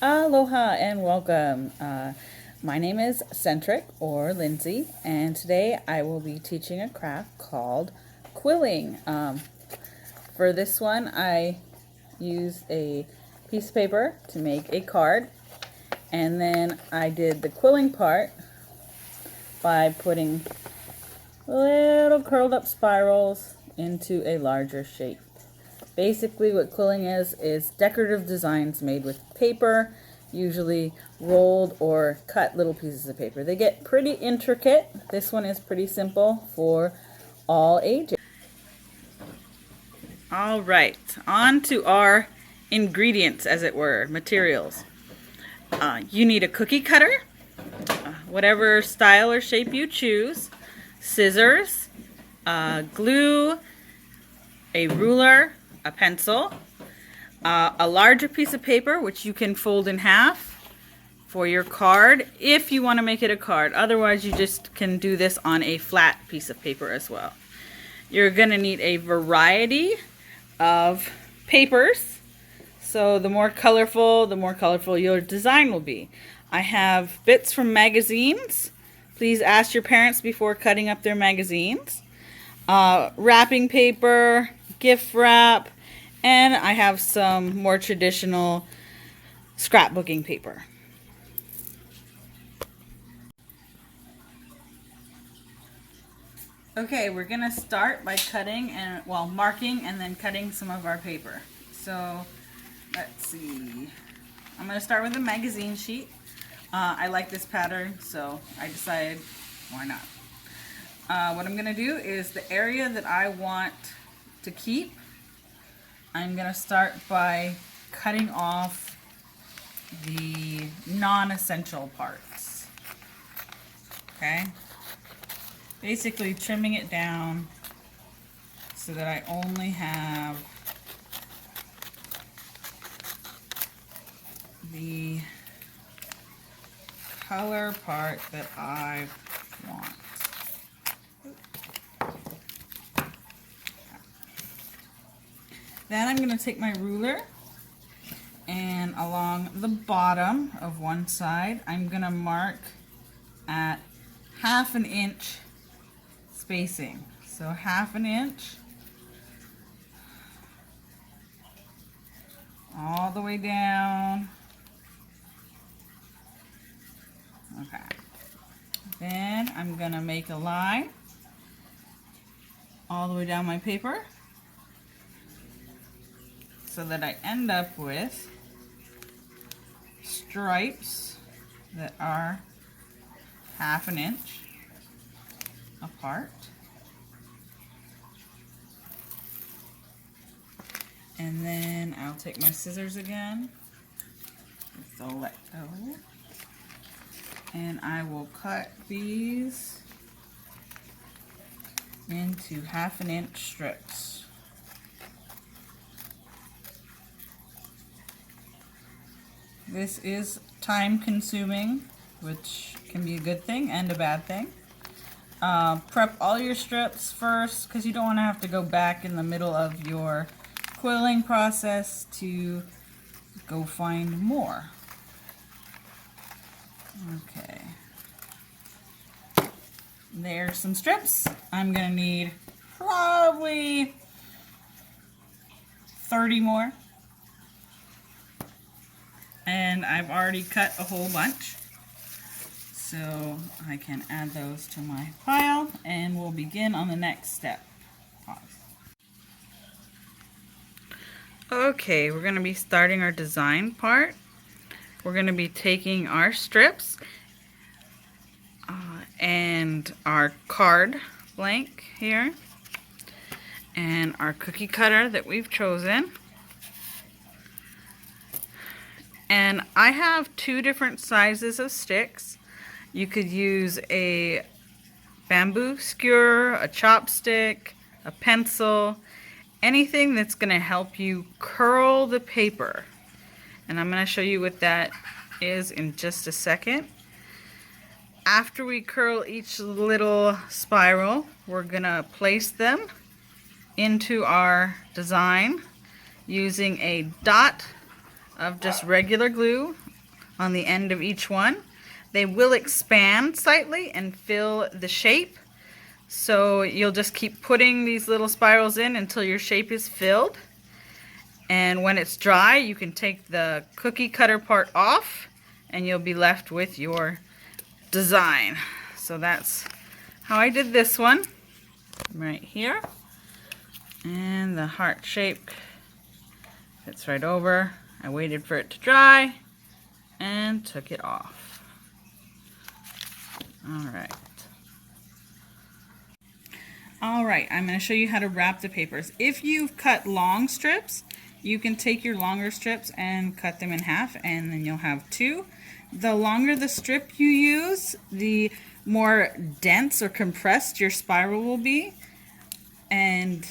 Aloha and welcome. My name is Centrick or Lindsay, and today I will be teaching a craft called quilling. For this one, I used a piece of paper to make a card, and then I did the quilling part by putting little curled up spirals into a larger shape. Basically what quilling is decorative designs made with paper, usually rolled or cut little pieces of paper. They get pretty intricate. This one is pretty simple for all ages. All right, on to our ingredients, as it were, materials. You need a cookie cutter, whatever style or shape you choose, scissors, glue, a ruler, a pencil, a larger piece of paper which you can fold in half for your card if you want to make it a card. Otherwise you just can do this on a flat piece of paper as well. You're going to need a variety of papers, so the more colorful your design will be. I have bits from magazines. Please ask your parents before cutting up their magazines. Wrapping paper, gift wrap, and I have some more traditional scrapbooking paper. Okay, we're gonna start by cutting and marking and then cutting some of our paper. So let's see. I'm gonna start with a magazine sheet. I like this pattern, so I decided why not. What I'm gonna do is the area that I want to keep, I'm going to start by cutting off the non-essential parts. Okay? Basically trimming it down so that I only have the color part that I want. Then I'm going to take my ruler and along the bottom of one side, I'm going to mark at 1/2 inch spacing. So 1/2 inch all the way down. Okay. Then I'm going to make a line all the way down my paper, so that I end up with stripes that are 1/2 inch apart. And then I'll take my scissors again, so let go, and I will cut these into 1/2 inch strips. This is time consuming, which can be a good thing and a bad thing. Prep all your strips first, because you don't want to have to go back in the middle of your quilling process to go find more. Okay. There's some strips. I'm going to need probably 30 more. And I've already cut a whole bunch, so I can add those to my pile, and we'll begin on the next step. Pause. Okay, we're going to be starting our design part. We're going to be taking our strips and our card blank here and our cookie cutter that we've chosen. And I have 2 different sizes of sticks. You could use a bamboo skewer, a chopstick, a pencil, anything that's going to help you curl the paper. And I'm going to show you what that is in just a second. After we curl each little spiral, we're going to place them into our design using a dot of just regular glue on the end of each one. They will expand slightly and fill the shape. So you'll just keep putting these little spirals in until your shape is filled. And when it's dry, you can take the cookie cutter part off and you'll be left with your design. So that's how I did this one right here. And the heart shape fits right over. I waited for it to dry and took it off. All right, I'm going to show you how to wrap the papers. If you've cut long strips, you can take your longer strips and cut them in half, and then you'll have two. The longer the strip you use, the more dense or compressed your spiral will be, and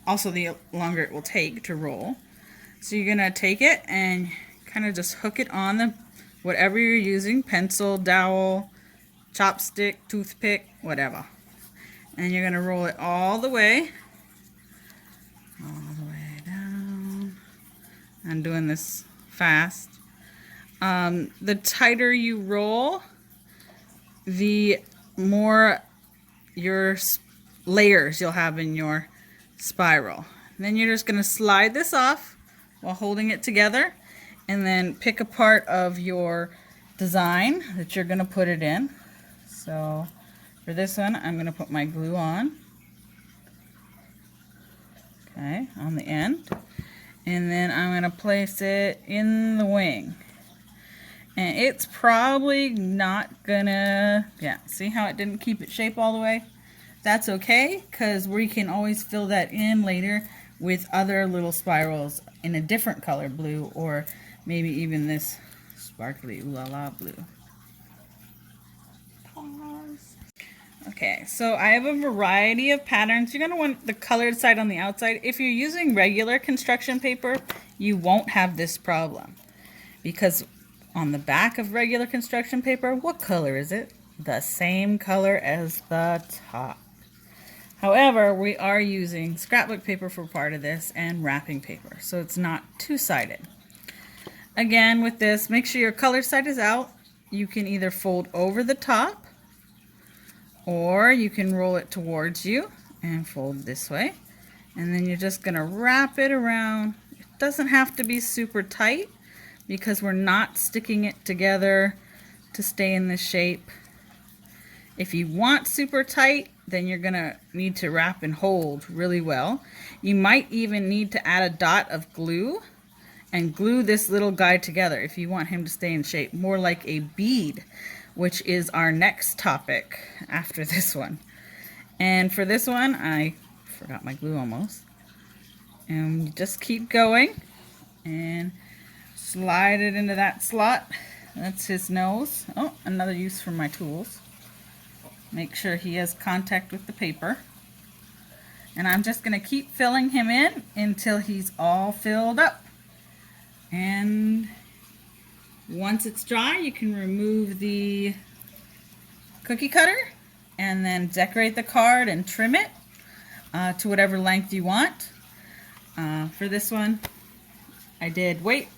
also the longer it will take to roll. So you're going to take it and kind of just hook it on the whatever you're using, pencil, dowel, chopstick, toothpick, whatever. And you're going to roll it all the way down. I'm doing this fast. The tighter you roll, the more your layers you'll have in your spiral. And then you're just going to slide this off while holding it together, and then pick a part of your design that you're going to put it in. So for this one, I'm going to put my glue on. Okay, on the end. And then I'm going to place it in the wing. And it's probably not gonna, see how it didn't keep its shape all the way? That's okay, because we can always fill that in later with other little spirals in a different color blue, or maybe even this sparkly ooh la la blue. Pause. Okay, so I have a variety of patterns. You're going to want the colored side on the outside. If you're using regular construction paper, you won't have this problem, because on the back of regular construction paper, what color is it? The same color as the top. However, we are using scrapbook paper for part of this and wrapping paper, so it's not two-sided. Again, with this, make sure your color side is out. You can either fold over the top, or you can roll it towards you and fold this way. And then you're just going to wrap it around. It doesn't have to be super tight, because we're not sticking it together to stay in this shape. If you want super tight, then you're gonna need to wrap and hold really well. You might even need to add a dot of glue and glue this little guy together if you want him to stay in shape, more like a bead, which is our next topic after this one. And for this one, I forgot my glue almost. And you just keep going and slide it into that slot. That's his nose. Oh, another use for my tools. Make sure he has contact with the paper. And I'm just going to keep filling him in until he's all filled up. And once it's dry, you can remove the cookie cutter and then decorate the card and trim it to whatever length you want. For this one, I did wait.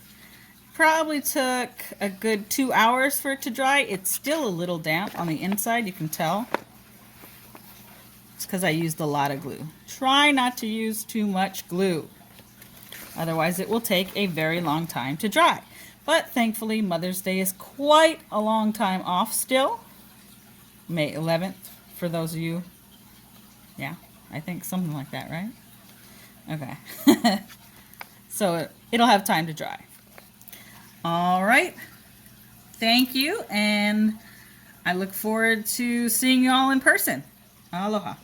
Probably took a good 2 hours for it to dry. It's still a little damp on the inside, you can tell. It's because I used a lot of glue. Try not to use too much glue. Otherwise it will take a very long time to dry. But thankfully Mother's Day is quite a long time off still. May 11th for those of you. Yeah, I think something like that, right? Okay. So it'll have time to dry. All right, thank you, and I look forward to seeing you all in person. Aloha.